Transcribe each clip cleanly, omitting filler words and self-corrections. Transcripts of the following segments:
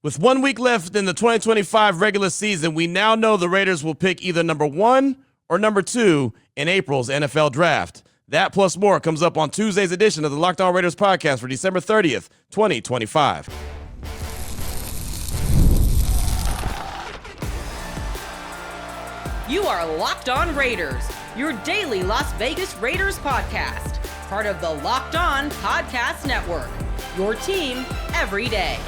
With 1 week left in the 2025 regular season, we now know the Raiders will pick either number 1 or number 2 in April's NFL draft. That plus more comes up on Tuesday's edition of the Locked On Raiders podcast for December 30th, 2025. You are Locked On Raiders, your daily Las Vegas Raiders podcast, part of the Locked On Podcast Network, your team every day.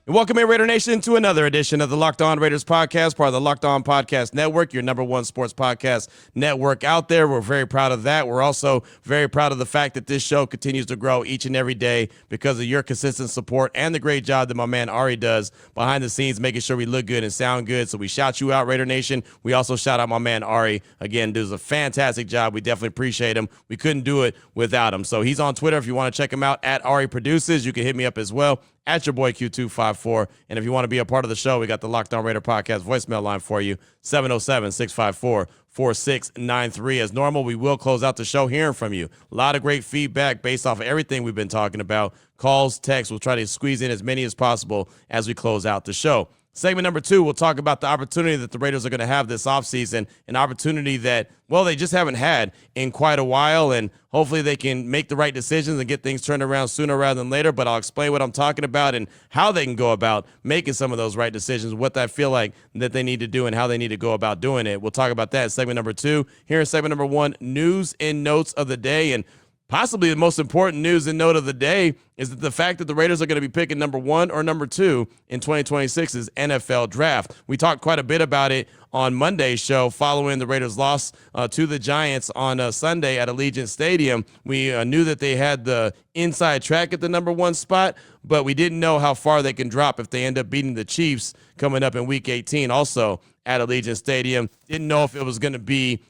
And welcome in, Raider Nation, to another edition of the Locked On Raiders podcast, part of the Locked On Podcast Network, your number one sports podcast network out there. We're very proud of that. We're also very proud of the fact that this show continues to grow each and every day because of your consistent support and the great job that my man Ari does behind the scenes, making sure we look good and sound good. So we shout you out, Raider Nation. We also shout out my man Ari. Again, does a fantastic job. We definitely appreciate him. We couldn't do it without him. So he's on Twitter. If you want to check him out, at Ari Produces, you can hit me up as well, at your boy Q254. And if you want to be a part of the show, we got the Locked On Raider podcast voicemail line for you, 707-654-4693. As normal, we will close out the show hearing from you. A lot of great feedback based off of everything we've been talking about. Calls, texts, we'll try to squeeze in as many as possible as we close out the show. Segment number 2, we'll talk about the opportunity that the Raiders are going to have this offseason, an opportunity that, well, they just haven't had in quite a while, and hopefully they can make the right decisions and get things turned around sooner rather than later. But I'll explain what I'm talking about and how they can go about making some of those right decisions, what I feel like that they need to do and how they need to go about doing it. We'll talk about that in segment number 2. Here in segment number 1, news and notes of the day. And possibly the most important news and note of the day is that the fact that the Raiders are going to be picking number 1 or number 2 in 2026's NFL draft. We talked quite a bit about it on Monday's show following the Raiders' loss to the Giants on Sunday at Allegiant Stadium. We knew that they had the inside track at the number 1 spot, but we didn't know how far they can drop if they end up beating the Chiefs coming up in Week 18 also at Allegiant Stadium. Didn't know if it was going to be,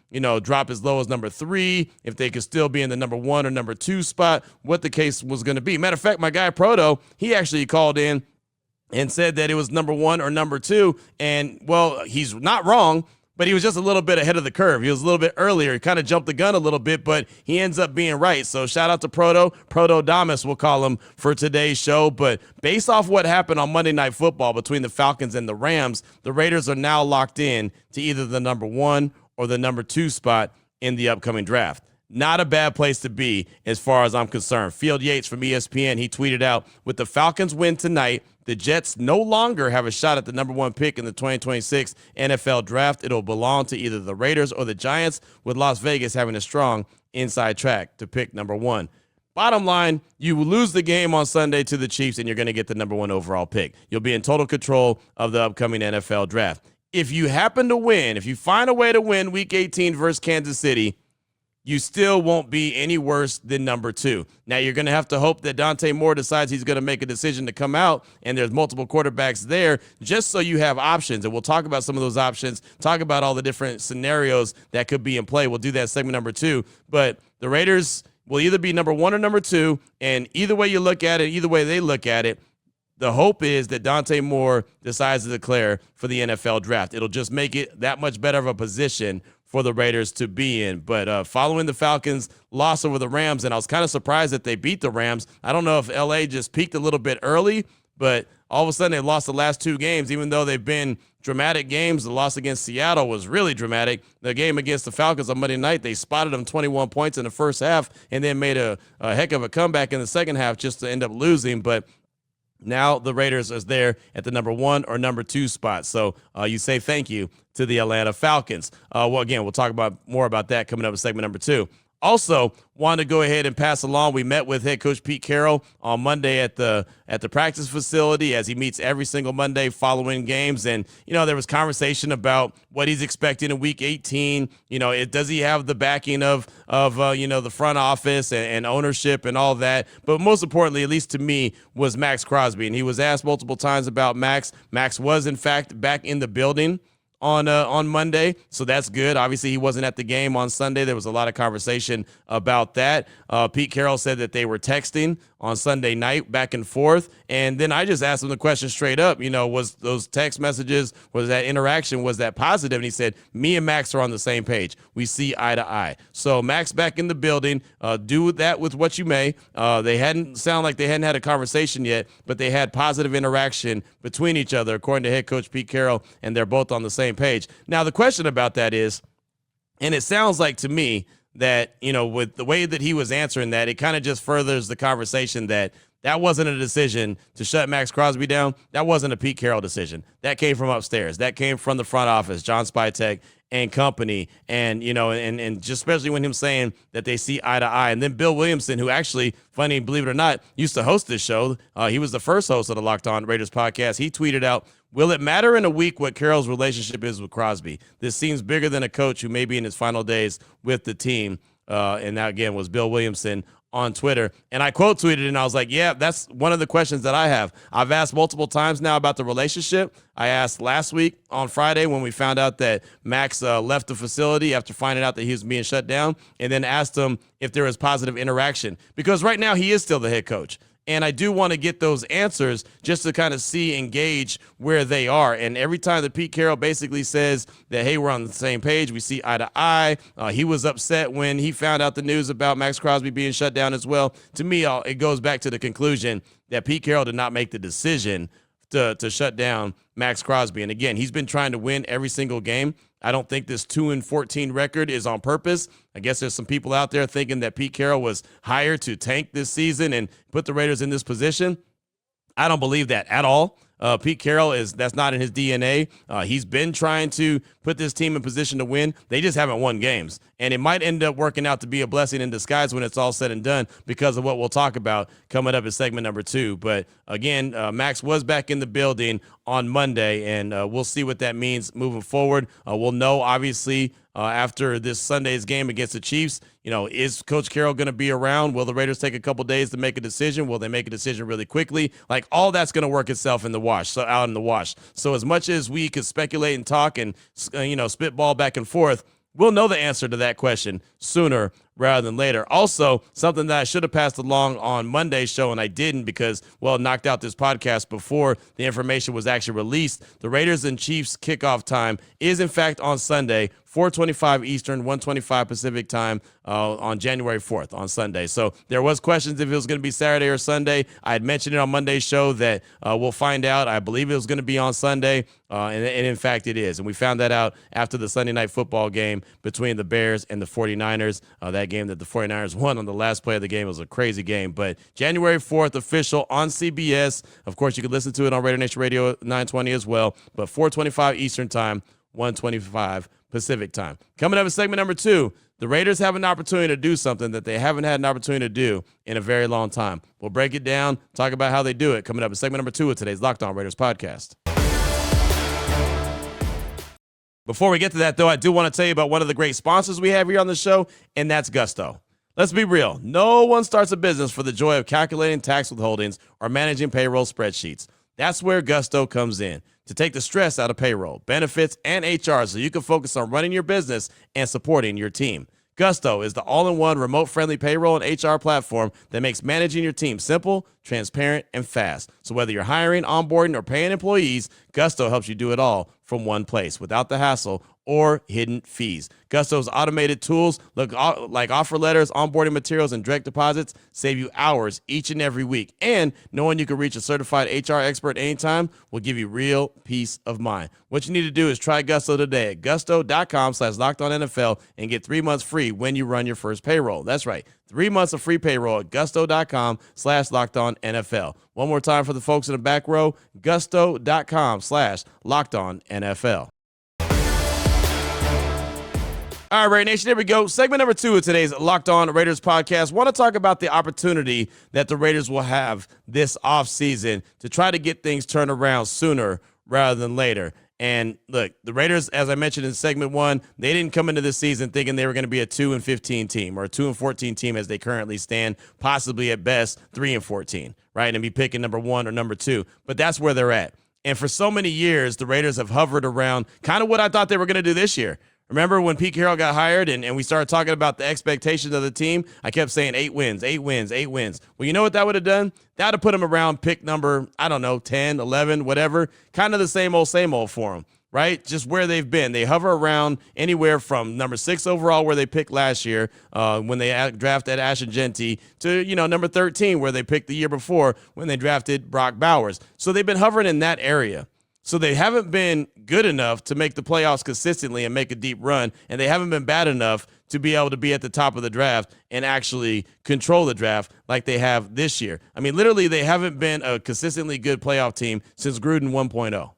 drop as low as number 3, if they could still be in the number 1 or number 2 spot, what the case was going to be. Matter of fact, my guy Proto, he actually called in and said that it was number 1 or number 2. And, well, he's not wrong, but he was just a little bit ahead of the curve. He was a little bit earlier. He kind of jumped the gun a little bit, but he ends up being right. So shout out to Proto-Damas, we'll call him, for today's show. But based off what happened on Monday Night Football between the Falcons and the Rams, the Raiders are now locked in to either the number 1 or the number 2 spot in the upcoming draft. Not a bad place to be as far as I'm concerned. Field Yates from ESPN, he tweeted out, with the Falcons win tonight, the Jets no longer have a shot at the number 1 pick in the 2026 NFL draft. It'll belong to either the Raiders or the Giants, with Las Vegas having a strong inside track to pick number 1. Bottom line, you will lose the game on Sunday to the Chiefs, and you're going to get the number 1 overall pick. You'll be in total control of the upcoming NFL draft. If you happen to win, if you find a way to win Week 18 versus Kansas City, you still won't be any worse than number 2. Now, you're going to have to hope that Dante Moore decides he's going to make a decision to come out, and there's multiple quarterbacks there, just so you have options. And we'll talk about some of those options, talk about all the different scenarios that could be in play. We'll do that in segment number 2. But the Raiders will either be number 1 or number 2, and either way you look at it, either way they look at it, the hope is that Dante Moore decides to declare for the NFL draft. It'll just make it that much better of a position for the Raiders to be in. But following the Falcons' loss over the Rams, and I was kind of surprised that they beat the Rams. I don't know if LA just peaked a little bit early, but all of a sudden they lost the last 2 games, even though they've been dramatic games. The loss against Seattle was really dramatic. The game against the Falcons on Monday night, they spotted them 21 points in the first half and then made a heck of a comeback in the second half just to end up losing. But now the Raiders is there at the number 1 or number 2 spot. So you say thank you to the Atlanta Falcons. Again, we'll talk more about that coming up in segment number 2. Also, wanted to go ahead and pass along. We met with head coach Pete Carroll on Monday at the practice facility, as he meets every single Monday following games. And, there was conversation about what he's expecting in Week 18. Does he have the backing of the front office and ownership and all that? But most importantly, at least to me, was Maxx Crosby. And he was asked multiple times about Maxx. Maxx was, in fact, back in the building on Monday, so that's good. Obviously, he wasn't at the game on Sunday. There was a lot of conversation about that. Pete Carroll said that they were texting on Sunday night, back and forth. And then I just asked him the question straight up, was those text messages, was that interaction, was that positive? And he said, me and Maxx are on the same page. We see eye to eye. So Maxx back in the building. Do that with what you may. They hadn't had a conversation yet, but they had positive interaction between each other, according to head coach Pete Carroll, and they're both on the same page. Now, the question about that is, and it sounds like to me that, with the way that he was answering that, it kind of just furthers the conversation that wasn't a decision to shut Maxx Crosby down. That wasn't a Pete Carroll decision. That came from upstairs. That came from the front office, John Spytek and company. And, and just especially when him saying that they see eye to eye. And then Bill Williamson, who actually, funny, believe it or not, used to host this show. He was the first host of the Locked On Raiders podcast. He tweeted out, will it matter in a week what Carroll's relationship is with Crosby? This seems bigger than a coach who may be in his final days with the team. And that, again, was Bill Williamson on Twitter. And I quote tweeted and I was like, yeah, that's one of the questions that I have. I've asked multiple times now about the relationship. I asked last week on Friday when we found out that Maxx left the facility after finding out that he was being shut down, and then asked him if there was positive interaction, because right now he is still the head coach. And I do want to get those answers just to kind of see and gauge where they are. And every time that Pete Carroll basically says that, hey, we're on the same page, we see eye to eye. He was upset when he found out the news about Maxx Crosby being shut down as well. To me, it goes back to the conclusion that Pete Carroll did not make the decision to shut down Maxx Crosby. And again, he's been trying to win every single game. I don't think this 2-14 record is on purpose. I guess there's some people out there thinking that Pete Carroll was hired to tank this season and put the Raiders in this position. I don't believe that at all. Pete Carroll that's not in his DNA. He's been trying to put this team in position to win. They just haven't won games. And it might end up working out to be a blessing in disguise when it's all said and done, because of what we'll talk about coming up in segment number 2. But again, Maxx was back in the building on Monday, and we'll see what that means moving forward. We'll know, obviously, after this Sunday's game against the Chiefs, is Coach Carroll going to be around? Will the Raiders take a couple days to make a decision? Will they make a decision really quickly? Like, all that's going to work itself in the wash, out in the wash. So as much as we could speculate and talk and, spitball back and forth, we'll know the answer to that question sooner rather than later. Also, something that I should have passed along on Monday's show, and I didn't because, knocked out this podcast before the information was actually released. The Raiders and Chiefs kickoff time is, in fact, on Sunday, 4:25 Eastern, 1:25 Pacific time on January 4th on Sunday. So there was questions if it was going to be Saturday or Sunday. I had mentioned it on Monday's show that we'll find out. I believe it was going to be on Sunday, and in fact it is. And we found that out after the Sunday night football game between the Bears and the 49ers. That game that the 49ers won on the last play of the game was a crazy game. But January 4th, official on CBS. Of course, you can listen to it on Raider Nation Radio 920 as well. But 4:25 Eastern time, 1:25 Pacific time. Coming up in segment number 2, the Raiders have an opportunity to do something that they haven't had an opportunity to do in a very long time. We'll break it down, talk about how they do it. Coming up in segment number 2 of today's Locked On Raiders podcast. Before we get to that, though, I do want to tell you about one of the great sponsors we have here on the show, and that's Gusto. Let's be real. No one starts a business for the joy of calculating tax withholdings or managing payroll spreadsheets. That's where Gusto comes in, to take the stress out of payroll, benefits, and HR so you can focus on running your business and supporting your team. Gusto is the all-in-one remote-friendly payroll and HR platform that makes managing your team simple, transparent, and fast. So whether you're hiring, onboarding, or paying employees, Gusto helps you do it all from one place without the hassle or hidden fees. Gusto's automated tools like offer letters, onboarding materials, and direct deposits save you hours each and every week. And knowing you can reach a certified HR expert anytime will give you real peace of mind. What you need to do is try Gusto today at gusto.com/LockedOnNFL and get 3 months free when you run your first payroll. That's right. 3 months of free payroll at gusto.com/LockedOnNFL. One more time for the folks in the back row, gusto.com/LockedOnNFL. All right, Raider Nation, here we go. Segment number 2 of today's Locked On Raiders podcast. Want to talk about the opportunity that the Raiders will have this offseason to try to get things turned around sooner rather than later. And look, the Raiders, as I mentioned in segment 1, they didn't come into this season thinking they were going to be a 2-15 team or a 2-14 team as they currently stand, possibly at best 3-14, right? And be picking number 1 or number 2. But that's where they're at. And for so many years, the Raiders have hovered around kind of what I thought they were going to do this year. Remember when Pete Carroll got hired and we started talking about the expectations of the team? I kept saying 8 wins, 8 wins, 8 wins. Well, you know what that would have done? That would have put him around pick number, 10, 11, whatever. Kind of the same old for him, right? Just where they've been. They hover around anywhere from number 6 overall where they picked last year when they drafted Ashton Genty to, number 13 where they picked the year before when they drafted Brock Bowers. So they've been hovering in that area. So they haven't been good enough to make the playoffs consistently and make a deep run, and they haven't been bad enough to be able to be at the top of the draft and actually control the draft like they have this year. I mean, literally, they haven't been a consistently good playoff team since Gruden 1.0.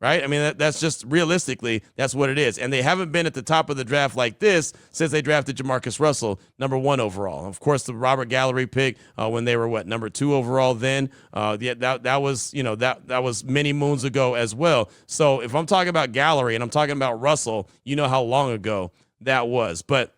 Right? I mean, that's just realistically, that's what it is. And they haven't been at the top of the draft like this since they drafted Jamarcus Russell, number 1 overall. Of course, the Robert Gallery pick when they were, number 2 overall then. That was many moons ago as well. So if I'm talking about Gallery and I'm talking about Russell, you know how long ago that was. But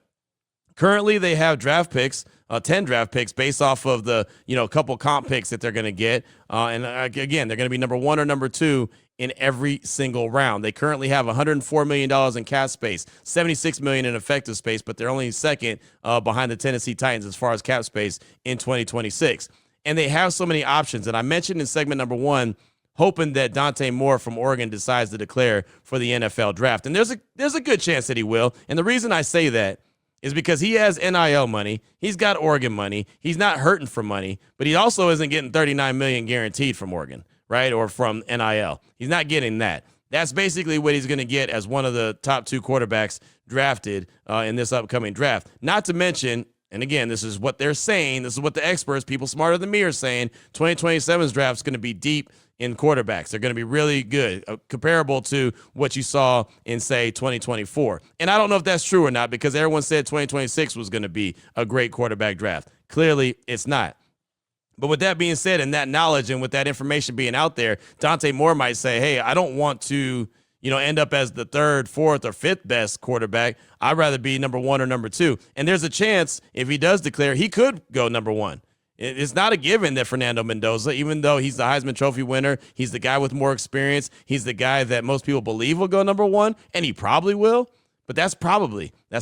currently they have draft picks, 10 draft picks based off of the, couple comp picks that they're going to get. And again, they're going to be number 1 or number 2 in every single round. They currently have $104 million in cap space, $76 million in effective space, but they're only second behind the Tennessee Titans as far as cap space in 2026. And they have so many options. And I mentioned in segment number 1, hoping that Dante Moore from Oregon decides to declare for the NFL draft. And there's a good chance that he will. And the reason I say that is because he has NIL money. He's got Oregon money. He's not hurting for money, but he also isn't getting $39 million guaranteed from Oregon, right? Or from NIL. He's not getting that. That's basically what he's going to get as one of the top 2 quarterbacks drafted in this upcoming draft. Not to mention, and again, this is what they're saying, this is what the experts, people smarter than me, are saying, 2027's draft is going to be deep in quarterbacks. They're going to be really good, comparable to what you saw in, say, 2024. And I don't know if that's true or not because everyone said 2026 was going to be a great quarterback draft. Clearly, it's not. But with that being said, and that knowledge and with that information being out there, Dante Moore might say, hey, I don't want to, end up as the 3rd, 4th, or 5th best quarterback. I'd rather be number 1 or number 2. And there's a chance if he does declare, he could go number 1. It's not a given that Fernando Mendoza, even though he's the Heisman Trophy winner, he's the guy with more experience, he's the guy that most people believe will go number 1, and he probably will. But that's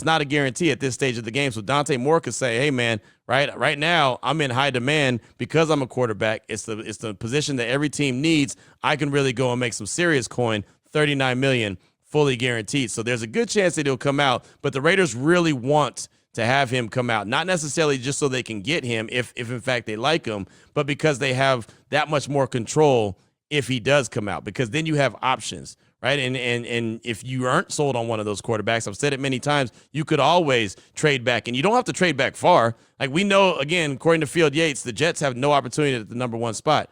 not a guarantee at this stage of the game. So Dante Moore could say, hey, man, right now I'm in high demand because I'm a quarterback. It's the position that every team needs. I can really go and make some serious coin, $39 million, fully guaranteed. So there's a good chance that he'll come out, but the Raiders really want to have him come out, not necessarily just so they can get him if in fact they like him, but because they have that much more control if he does come out, because then you have options. Right. And if you aren't sold on one of those quarterbacks, I've said it many times, you could always trade back, and you don't have to trade back far. Like we know, again, according to Field Yates, the Jets have no opportunity at the number 1 spot.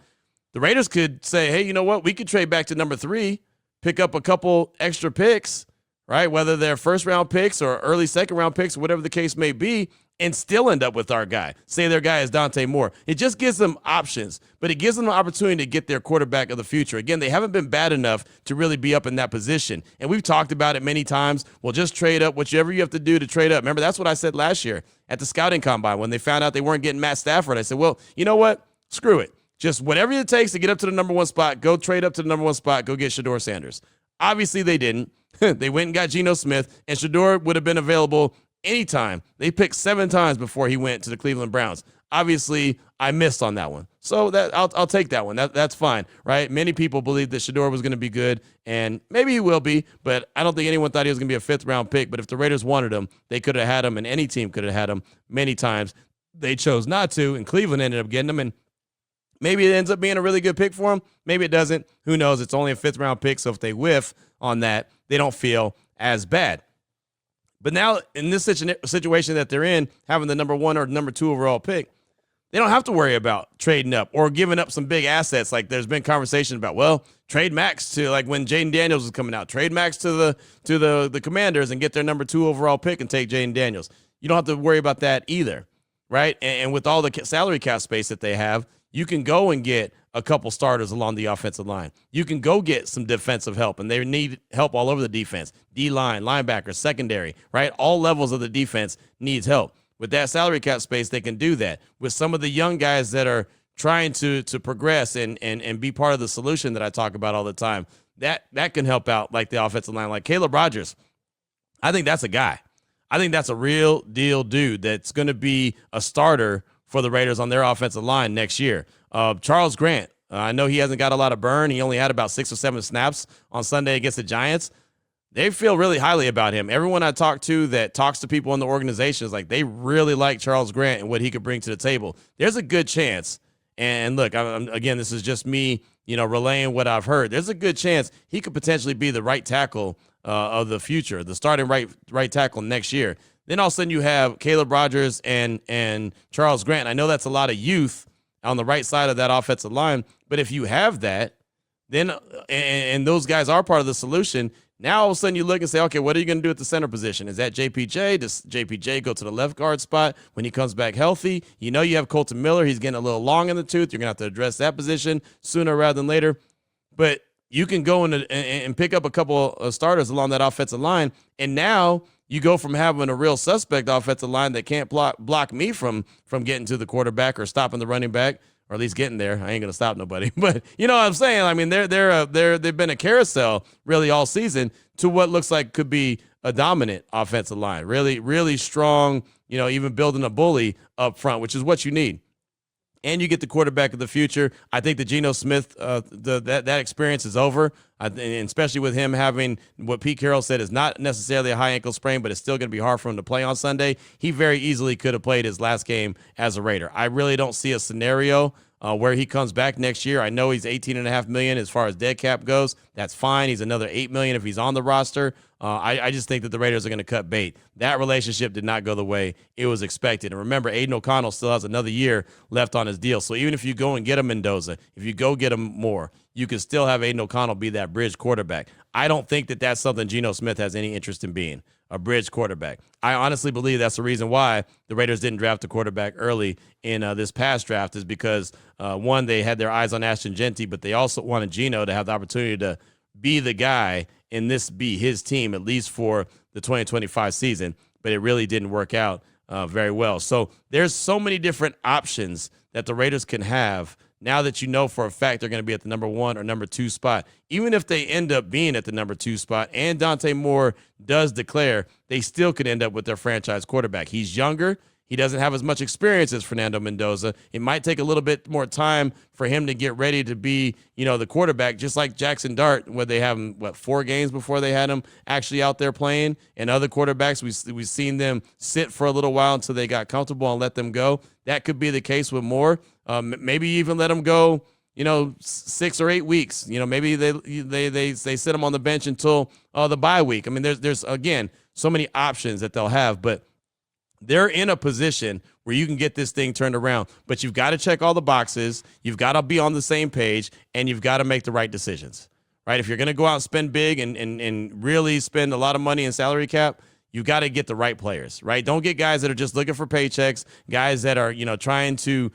The Raiders could say, hey, you know what? We could trade back to number 3, pick up a couple extra picks, right? Whether they're 1st round picks or early 2nd round picks, whatever the case may be, and still end up with our guy. Say their guy is Dante Moore. It just gives them options, but it gives them an opportunity to get their quarterback of the future. Again, they haven't been bad enough to really be up in that position. And we've talked about it many times. Well, just trade up, whatever you have to do to trade up. Remember, that's what I said last year at the scouting combine when they found out they weren't getting Matt Stafford. I said, well, you know what? Screw it. Just whatever it takes to get up to the number 1 spot, go trade up to the number 1 spot, go get Shedeur Sanders. Obviously, they didn't. They went and got Geno Smith, and Shedeur would have been available anytime. They picked 7 times before he went to the Cleveland Browns. Obviously, I missed on that one. So that I'll take that one. That's fine, right? Many people believe that Shedeur was going to be good, and maybe he will be, but I don't think anyone thought he was going to be a 5th-round pick. But if the Raiders wanted him, they could have had him, and any team could have had him many times. They chose not to, and Cleveland ended up getting him, and maybe it ends up being a really good pick for him. Maybe it doesn't. Who knows? It's only a 5th-round pick, so if they whiff on that, they don't feel as bad. But now, in this situation that they're in, having the number 1 or number 2 overall pick, they don't have to worry about trading up or giving up some big assets. Like there's been conversation about, well, trade Maxx to, like when Jaden Daniels was coming out, trade Maxx to the Commanders and get their number 2 overall pick and take Jaden Daniels. You don't have to worry about that either, right? And with all the salary cap space that they have, you can go and get a couple starters along the offensive line. You can go get some defensive help, and they need help all over the defense. D-line, linebackers, secondary, right? All levels of the defense needs help. With that salary cap space, they can do that. With some of the young guys that are trying to progress and be part of the solution that I talk about all the time, that can help out like the offensive line. Like Caleb Rogers, I think that's a guy. I think that's a real deal dude that's going to be a starter for the Raiders on their offensive line next year. Charles Grant, I know he hasn't got a lot of burn. He only had about 6 or 7 snaps on Sunday against the Giants. They feel really highly about him. Everyone I talk to that talks to people in the organization is like they really like Charles Grant and what he could bring to the table. There's a good chance. And look, again, this is just me, relaying what I've heard. There's a good chance he could potentially be the right tackle of the future, the starting right tackle next year. Then all of a sudden you have Caleb Rogers and Charles Grant. I know that's a lot of youth on the right side of that offensive line, but if you have that, then and those guys are part of the solution. Now all of a sudden you look and say, okay, what are you going to do at the center position? Is that JPJ? Does JPJ go to the left guard spot when he comes back healthy? You have Colton Miller. He's getting a little long in the tooth. You're going to have to address that position sooner rather than later. But you can go and pick up a couple of starters along that offensive line, and now you go from having a real suspect offensive line that can't block me from getting to the quarterback or stopping the running back, or at least getting there. I ain't gonna stop nobody, but you know what I'm saying. I mean, they've been a carousel really all season to what looks like could be a dominant offensive line, really, really strong. Even building a bully up front, which is what you need. And you get the quarterback of the future. I think the Geno Smith, that experience is over, and especially with him having what Pete Carroll said is not necessarily a high ankle sprain, but it's still going to be hard for him to play on Sunday. He very easily could have played his last game as a Raider. I really don't see a scenario where he comes back next year. I know he's $18.5 million as far as dead cap goes. That's fine. He's another $8 million if he's on the roster. I just think that the Raiders are going to cut bait. That relationship did not go the way it was expected. And remember, Aiden O'Connell still has another year left on his deal. So even if you go and get him Mendoza, if you go get him Moore, you can still have Aiden O'Connell be that bridge quarterback. I don't think that that's something Geno Smith has any interest in being, a bridge quarterback. I honestly believe that's the reason why the Raiders didn't draft a quarterback early in this past draft is because, one, they had their eyes on Ashton Genty, but they also wanted Geno to have the opportunity to be the guy and this be his team, at least for the 2025 season, but it really didn't work out very well. So there's so many different options that the Raiders can have now that you know for a fact they're going to be at the number 1 or number 2 spot. Even if they end up being at the number 2 spot and Dante Moore does declare, they still could end up with their franchise quarterback. He's younger. He doesn't have as much experience as Fernando Mendoza. It might take a little bit more time for him to get ready to be, the quarterback, just like Jackson Dart, where they have him, 4 games before they had him actually out there playing. And other quarterbacks, we've seen them sit for a little while until they got comfortable and let them go. That could be the case with Moore. Maybe even let him go, 6 or 8 weeks. Maybe they sit him on the bench until the bye week. I mean, there's again so many options that they'll have, but they're in a position where you can get this thing turned around, but you've got to check all the boxes. You've got to be on the same page, and you've got to make the right decisions, right? If you're going to go out and spend big and really spend a lot of money in salary cap, you've got to get the right players, right? Don't get guys that are just looking for paychecks, guys that are, trying to,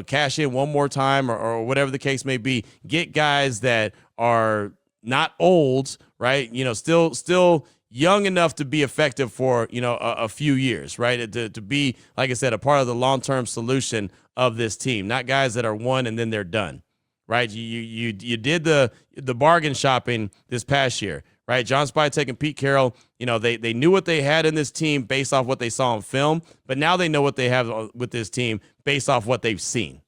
cash in one more time or whatever the case may be. Get guys that are not old, right? Still young enough to be effective for, a few years, right? To be, like I said, a part of the long-term solution of this team, not guys that are one and then they're done, right? You did the bargain shopping this past year, right? John Spytek and Pete Carroll, they knew what they had in this team based off what they saw on film, but now they know what they have with this team based off what they've seen,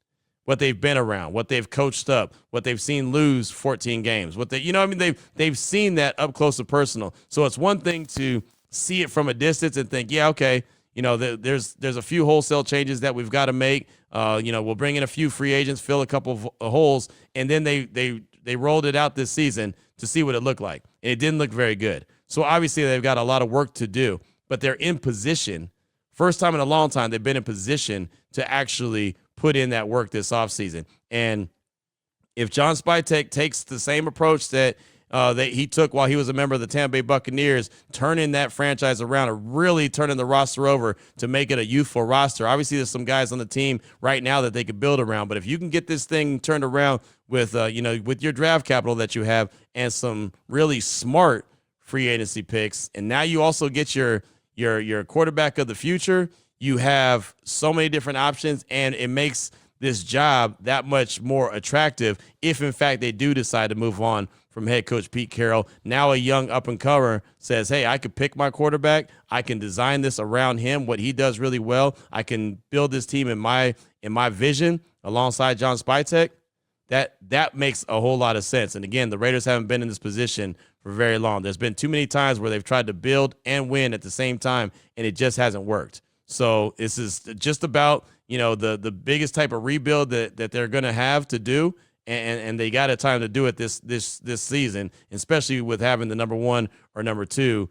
what they've been around, what they've coached up, what they've seen lose 14 games, they've seen that up close and personal. So it's one thing to see it from a distance and think, yeah, okay, there's a few wholesale changes that we've got to make. We'll bring in a few free agents, fill a couple of holes, and then they rolled it out this season to see what it looked like. And it didn't look very good. So obviously they've got a lot of work to do, but they're in position. First time in a long time, they've been in position to actually put in that work this offseason. And if John Spytek takes the same approach that he took while he was a member of the Tampa Bay Buccaneers, turning that franchise around and really turning the roster over to make it a youthful roster. Obviously, there's some guys on the team right now that they could build around, but if you can get this thing turned around with, with your draft capital that you have and some really smart free agency picks, and now you also get your quarterback of the future, you have so many different options, and it makes this job that much more attractive if, in fact, they do decide to move on from head coach Pete Carroll. Now a young up-and-comer says, hey, I could pick my quarterback. I can design this around him, what he does really well. I can build this team in my vision alongside John Spytek. That makes a whole lot of sense. And, again, the Raiders haven't been in this position for very long. There's been too many times where they've tried to build and win at the same time, and it just hasn't worked. So this is just about, the biggest type of rebuild that they're going to have to do. And they got a time to do it this season, especially with having the number 1 or number 2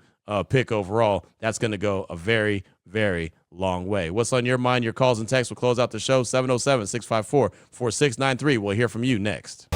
pick overall. That's going to go a very, very long way. What's on your mind? Your calls and texts will close out the show. 707-654-4693. We'll hear from you next.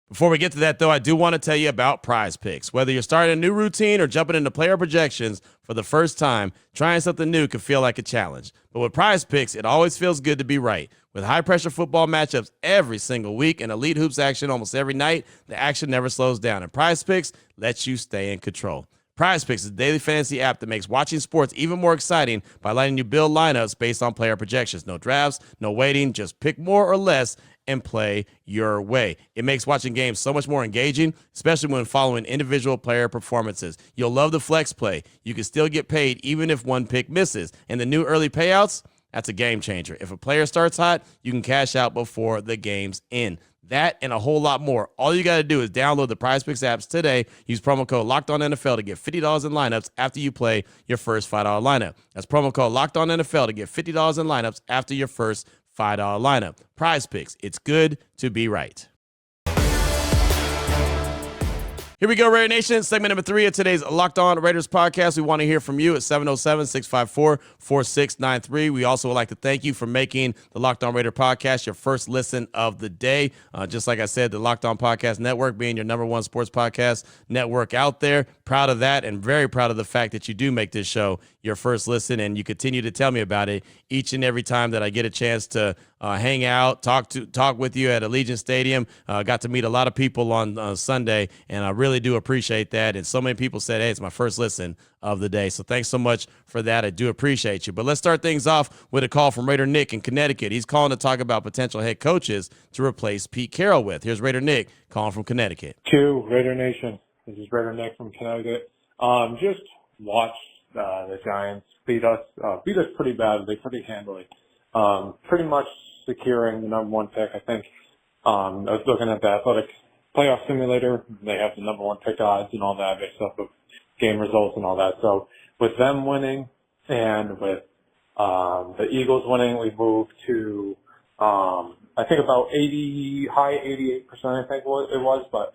Before we get to that, though, I do want to tell you about PrizePicks. Whether you're starting a new routine or jumping into player projections for the first time, trying something new can feel like a challenge. But with PrizePicks, it always feels good to be right. With high-pressure football matchups every single week and elite hoops action almost every night, the action never slows down, and PrizePicks lets you stay in control. PrizePicks is a daily fantasy app that makes watching sports even more exciting by letting you build lineups based on player projections. No drafts, no waiting, just pick more or less and play your way. It makes watching games so much more engaging, especially when following individual player performances. You'll love the flex play. You can still get paid even if one pick misses. And the new early payouts, that's a game changer. If a player starts hot, you can cash out before the game's end. That and a whole lot more. All you got to do is download the PrizePicks apps today. Use promo code LOCKEDONNFL to get $50 in lineups after you play your first $5 lineup. That's promo code LOCKEDONNFL to get $50 in lineups after your first $5 lineup. PrizePicks. It's good to be right. Here we go, Raider Nation. Segment number 3 of today's Locked On Raiders podcast. We want to hear from you at 707-654-4693. We also would like to thank you for making the Locked On Raider podcast your first listen of the day. Just like I said, the Locked On Podcast Network being your number 1 sports podcast network out there. Proud of that and very proud of the fact that you do make this show your first listen, and you continue to tell me about it each and every time that I get a chance to hang out, talk with you at Allegiant Stadium. Got to meet a lot of people on Sunday, and I really do appreciate that. And so many people said, hey, it's my first listen of the day. So thanks so much for that. I do appreciate you. But let's start things off with a call from Raider Nick in Connecticut. He's calling to talk about potential head coaches to replace Pete Carroll with. Here's Raider Nick calling from Connecticut. Raider Nation. This is Raider Nick from Connecticut. Just watched the Giants beat us pretty badly, pretty handily. Pretty much securing the number 1 pick. I think I was looking at the Athletic Playoff Simulator. They have the number 1 pick odds and all that based off of game results and all that. So with them winning and with the Eagles winning, we moved to I think about high 88%. I think it was, but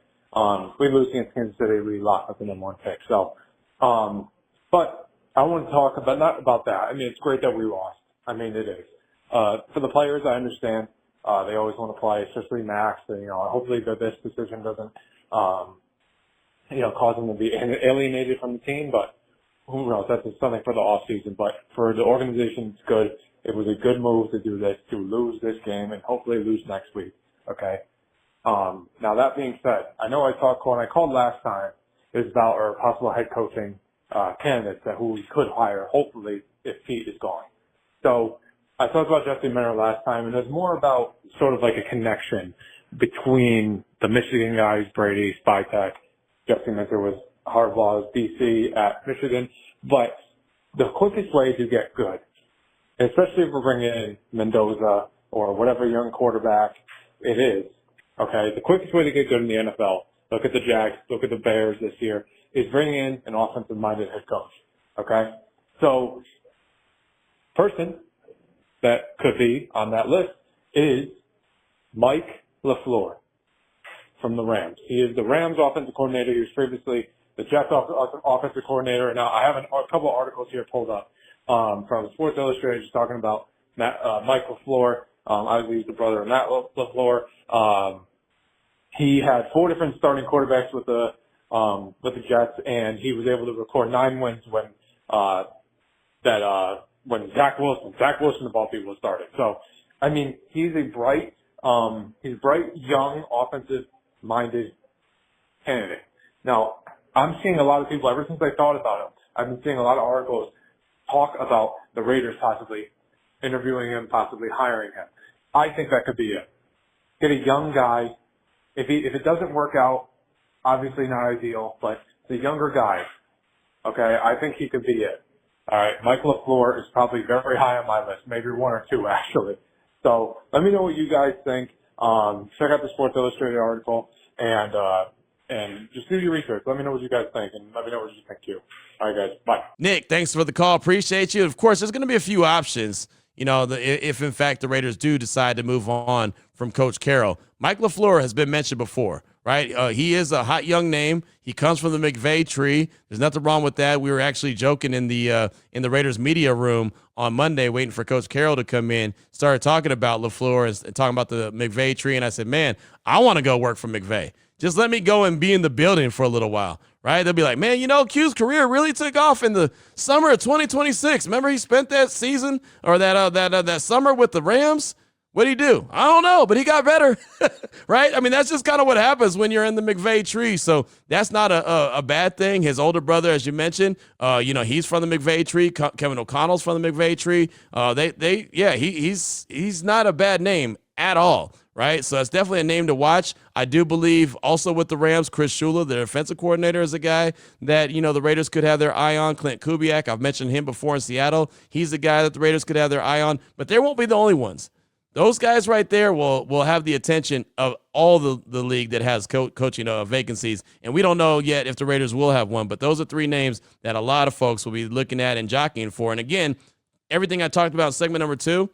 we lose against Kansas City, we lock up the number 1 pick. So, but I want to talk about not about that. I mean, it's great that we lost. I mean, it is. For the players, I understand. They always want to play, especially Maxx. Hopefully this decision doesn't, cause them to be alienated from the team. But who knows? That's something for the offseason. But for the organization, it's good. It was a good move to do this, to lose this game and hopefully lose next week. Okay. Now that being said, I know I called last time. It was about our possible head coaching candidates who we could hire, hopefully, if Pete is gone. So I talked about Jesse Minter last time, and it was more about sort of like a connection between the Michigan guys, Brady, Spytek. Jesse Minter was Harbaugh's DC at Michigan. But the quickest way to get good, especially if we're bringing in Mendoza or whatever young quarterback it is, okay, the quickest way to get good in the NFL, look at the Jags, look at the Bears this year, is bringing in an offensive-minded head coach, okay? So, person that could be on that list is Mike LaFleur from the Rams. He is the Rams offensive coordinator. He was previously the Jets offensive coordinator. Now, I have a couple of articles here pulled up from Sports Illustrated just talking about Mike LaFleur. Obviously, he's the brother of Matt LaFleur. He had 4 different starting quarterbacks with the Jets, and he was able to record 9 wins when Zach Wilson of all people started. So, I mean, he's a bright, young, offensive-minded candidate. Now, I'm seeing a lot of people, ever since I thought about him, I've been seeing a lot of articles talk about the Raiders possibly interviewing him, possibly hiring him. I think that could be it. Get a young guy. If it doesn't work out, obviously not ideal, but the younger guy, okay, I think he could be it. All right, Mike LaFleur is probably very high on my list, maybe one or two actually. So let me know what you guys think. Check out the Sports Illustrated article and just do your research. Let me know what you guys think, and let me know what you think too. All right, guys, bye. Nick, thanks for the call. Appreciate you. Of course, there's going to be a few options. If in fact the Raiders do decide to move on from Coach Carroll. Mike LaFleur has been mentioned before, right? He is a hot young name. He comes from the McVay tree. There's nothing wrong with that. We were actually joking in the Raiders media room on Monday, waiting for Coach Carroll to come in, started talking about LaFleur and talking about the McVay tree, and I said, man, I want to go work for McVay. Just let me go and be in the building for a little while, right? They'll be like, man, Q's career really took off in the summer of 2026. Remember he spent that season or that summer with the Rams? What'd he do? I don't know, but he got better, right? I mean, that's just kind of what happens when you're in the McVay tree. So that's not a bad thing. His older brother, as you mentioned, he's from the McVay tree. Kevin O'Connell's from the McVay tree. He's not a bad name at all. Right, so it's definitely a name to watch. I do believe also with the Rams, Chris Shula, the defensive coordinator, is a guy that, the Raiders could have their eye on. Clint Kubiak, I've mentioned him before in Seattle. He's the guy that the Raiders could have their eye on, but they won't be the only ones. Those guys right there will have the attention of all the league that has coaching vacancies, and we don't know yet if the Raiders will have one, but those are three names that a lot of folks will be looking at and jockeying for. And again, everything I talked about in segment number 2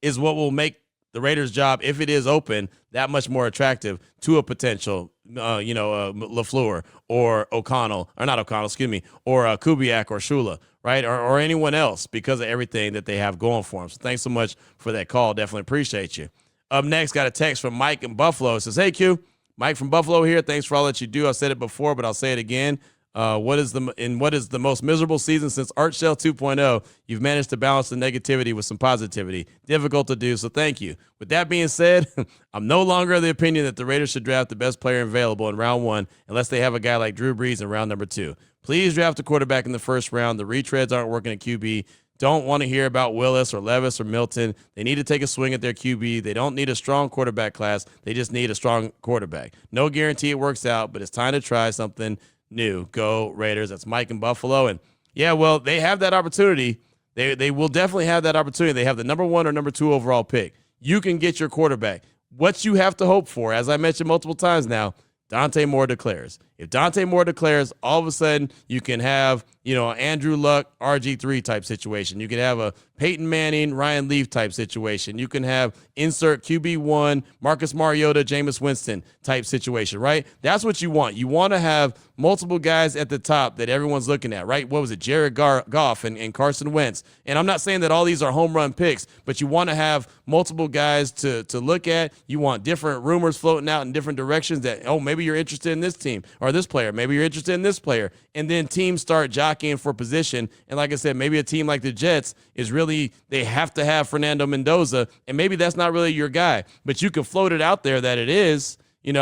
is what will make the Raiders' job, if it is open, that much more attractive to a potential, LaFleur or O'Connell, or not O'Connell, excuse me, or Kubiak or Shula, right, or anyone else because of everything that they have going for them. So thanks so much for that call. Definitely appreciate you. Up next, got a text from Mike in Buffalo. It says, hey, Q, Mike from Buffalo here. Thanks for all that you do. I said it before, but I'll say it again. What is the most miserable season since Art Shell 2.0? You've managed to balance the negativity with some positivity. Difficult to do, so thank you. With that being said, I'm no longer of the opinion that the Raiders should draft the best player available in round 1 unless they have a guy like Drew Brees in round number 2. Please draft a quarterback in the first round. The retreads aren't working at QB. Don't want to hear about Willis or Levis or Milton. They need to take a swing at their QB. They don't need a strong quarterback class. They just need a strong quarterback. No guarantee it works out, but it's time to try something new. Go Raiders. That's Mike in Buffalo. And yeah, well, they have that opportunity. They will definitely have that opportunity. They have the number 1 or number 2 overall pick. You can get your quarterback. What you have to hope for, as I mentioned multiple times now, Dante Moore declares. If Dante Moore declares, all of a sudden you can have, Andrew Luck, RG3 type situation. You can have a Peyton Manning, Ryan Leaf type situation. You can have insert QB1, Marcus Mariota, Jameis Winston type situation, right? That's what you want. You want to have multiple guys at the top that everyone's looking at, right? What was it? Jared Goff and Carson Wentz. And I'm not saying that all these are home run picks, but you want to have multiple guys to look at. You want different rumors floating out in different directions that, maybe you're interested in this team or this player. Maybe you're interested in this player. And then teams start jockeying for position. And like I said, maybe a team like the Jets is really, they have to have Fernando Mendoza. And maybe that's not really your guy. But you can float it out there that it is, and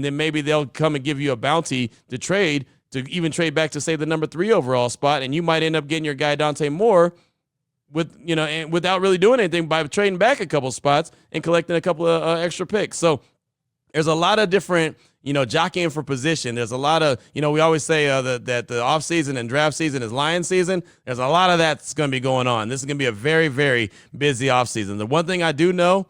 then maybe they'll come and give you a bounty to trade back to, say, the number 3 overall spot. And you might end up getting your guy Dante Moore and without really doing anything by trading back a couple spots and collecting a couple of extra picks. So there's a lot of different, jockeying for position. There's a lot of, we always say that the offseason and draft season is lion season. There's a lot of that's going to be going on. This is going to be a very, very busy offseason. The one thing I do know,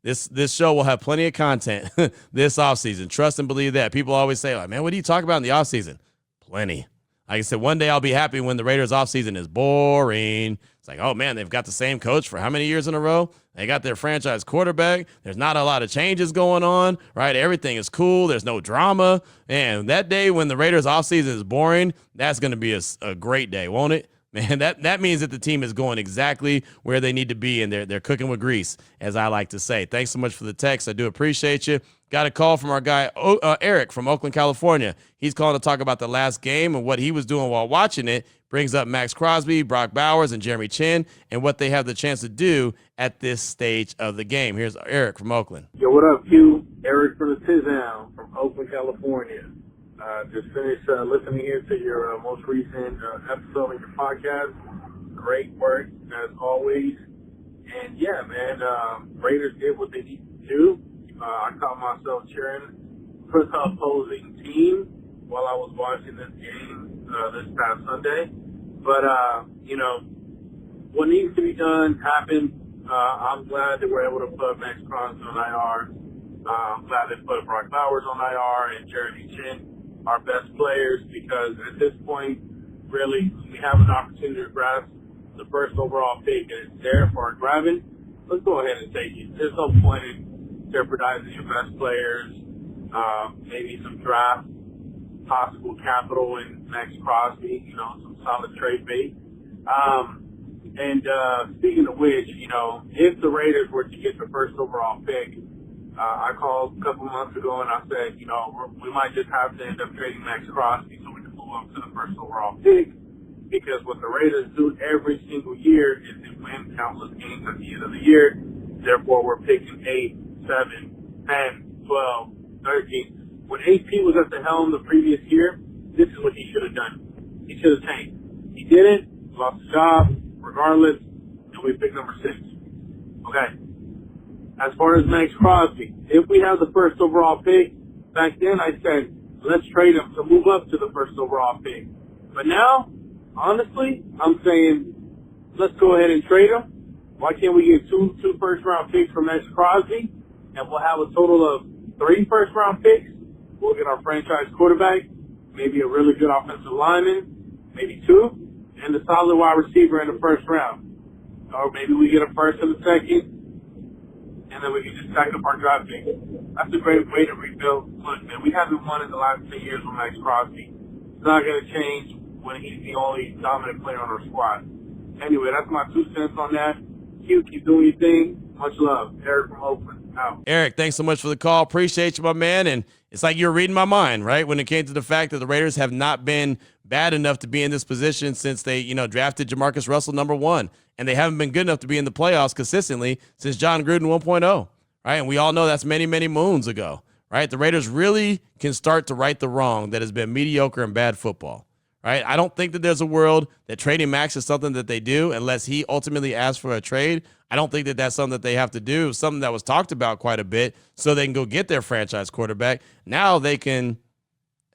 this show will have plenty of content this offseason. Trust and believe that. People always say, like, man, what do you talk about in the offseason? Plenty. Like I said, one day I'll be happy when the Raiders offseason is boring. It's like, oh, man, they've got the same coach for how many years in a row? They got their franchise quarterback. There's not a lot of changes going on, right? Everything is cool. There's no drama. And that day when the Raiders offseason is boring, that's going to be a great day, won't it? Man, that means that the team is going exactly where they need to be, and they're cooking with grease, as I like to say. Thanks so much for the text. I do appreciate you. Got a call from our guy, Eric from Oakland, California. He's calling to talk about the last game and what he was doing while watching it. Brings up Maxx Crosby, Brock Bowers, and Jeremy Chin, and what they have the chance to do at this stage of the game. Here's Eric from Oakland. Yo, what up, Q? Eric from the Tizown from Oakland, California. Just finished listening here to your most recent episode of your podcast. Great work, as always. And yeah, man, Raiders did what they needed to do. I caught myself cheering for the opposing team while I was watching this game this past Sunday. But, what needs to be done happened. I'm glad that we're able to put Maxx Crosby on IR. I'm glad they put Brock Bowers on IR and Jeremy Chin, our best players, because at this point, really, we have an opportunity to grasp the first overall pick, and it's there for our grabbing. Let's go ahead and take it. There's no point in jeopardizing your best players, maybe some draft, possible capital in Maxx Crosby, some solid trade bait. And speaking of which, if the Raiders were to get the first overall pick, I called a couple months ago and I said, we might just have to end up trading Maxx Crosby so we can move up to the first overall pick. Because what the Raiders do every single year is they win countless games at the end of the year. Therefore, we're picking 8, 7, 10, 12, 13. When HP was at the helm the previous year, this is what he should have done. He should have tanked. He didn't, lost his job, regardless, and we picked number 6. Okay. As far as Maxx Crosby, if we have the first overall pick, back then I said, let's trade him to move up to the first overall pick. But now, honestly, I'm saying, let's go ahead and trade him. Why can't we get two first-round picks for Maxx Crosby, and we'll have a total of 3 first-round picks? We'll get our franchise quarterback, maybe a really good offensive lineman, maybe 2, and a solid wide receiver in the first round. Or maybe we get a first and a second, and then we can just stack up our draft picks. That's a great way to rebuild. Look, man, we haven't won in the last 10 years with Maxx Crosby. It's not going to change when he's the only dominant player on our squad. Anyway, that's my 2 cents on that. Q, keep doing your thing. Much love. Eric from Oakland, out. Eric, thanks so much for the call. Appreciate you, my man. And it's like you're reading my mind, right? When it came to the fact that the Raiders have not been bad enough to be in this position since they, drafted Jamarcus Russell number 1. And they haven't been good enough to be in the playoffs consistently since John Gruden 1.0, right? And we all know that's many, many moons ago, right? The Raiders really can start to right the wrong that has been mediocre and bad football, right? I don't think that there's a world that trading Maxx is something that they do unless he ultimately asks for a trade. I don't think that that's something that they have to do, something that was talked about quite a bit so they can go get their franchise quarterback. Now they can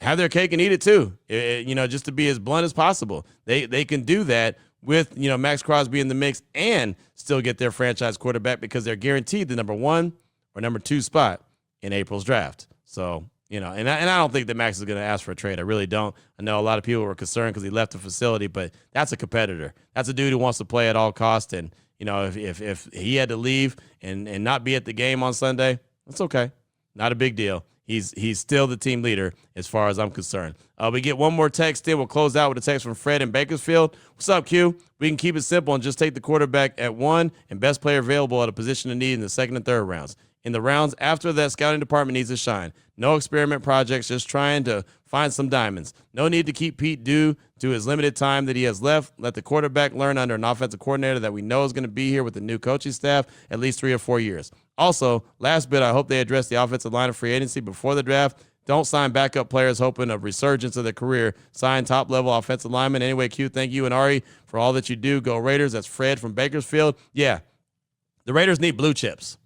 have their cake and eat it too, just to be as blunt as possible. They can do that with, Maxx Crosby in the mix and still get their franchise quarterback because they're guaranteed the number 1 or number 2 spot in April's draft. So, and I don't think that Maxx is going to ask for a trade. I really don't. I know a lot of people were concerned because he left the facility, but that's a competitor. That's a dude who wants to play at all costs. And, if he had to leave and not be at the game on Sunday, that's okay. Not a big deal. He's still the team leader as far as I'm concerned. We get one more text in. We'll close out with a text from Fred in Bakersfield. What's up, Q? We can keep it simple and just take the quarterback at 1 and best player available at a position of need in the 2nd and 3rd rounds. In the rounds after that, scouting department needs to shine. No experiment projects, just trying to find some diamonds. No need to keep Pete due to his limited time that he has left. Let the quarterback learn under an offensive coordinator that we know is going to be here with the new coaching staff at least 3 or 4 years. Also, last bit, I hope they address the offensive line of free agency before the draft. Don't sign backup players hoping a resurgence of their career. Sign top-level offensive linemen. Anyway, Q, thank you and Ari for all that you do. Go Raiders. That's Fred from Bakersfield. Yeah, the Raiders need blue chips.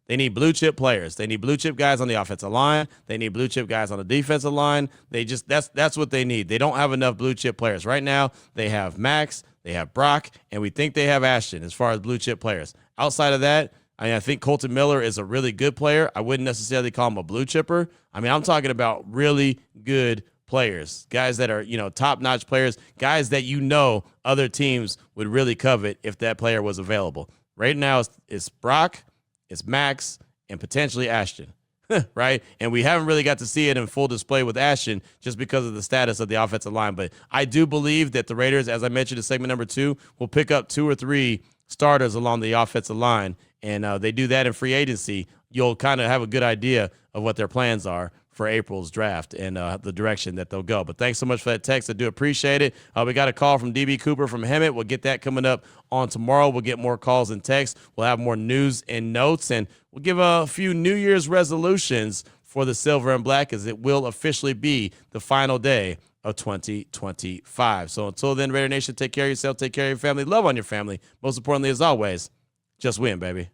They need blue chip players. They need blue chip guys on the offensive line. They need blue chip guys on the defensive line. That's what they need. They don't have enough blue chip players. Right now, they have Maxx, they have Brock, and we think they have Ashton as far as blue chip players. Outside of that, I think Colton Miller is a really good player. I wouldn't necessarily call him a blue chipper. I'm talking about really good players, guys that are, top-notch players, guys that other teams would really covet if that player was available. Right now, it's Brock, it's Maxx, and potentially Ashton, right? And we haven't really got to see it in full display with Ashton just because of the status of the offensive line. But I do believe that the Raiders, as I mentioned in segment number 2, will pick up 2 or 3 starters along the offensive line, and they do that in free agency. You'll kind of have a good idea of what their plans are for April's draft and the direction that they'll go. But thanks so much for that text. I do appreciate it. We got a call from DB Cooper from Hemet. We'll get that coming up on tomorrow. We'll get more calls and texts. We'll have more news and notes, and we'll give a few New Year's resolutions for the Silver and Black as it will officially be the final day of 2025. So until then, Raider Nation, take care of yourself, take care of your family, love on your family. Most importantly, as always, Just win, baby.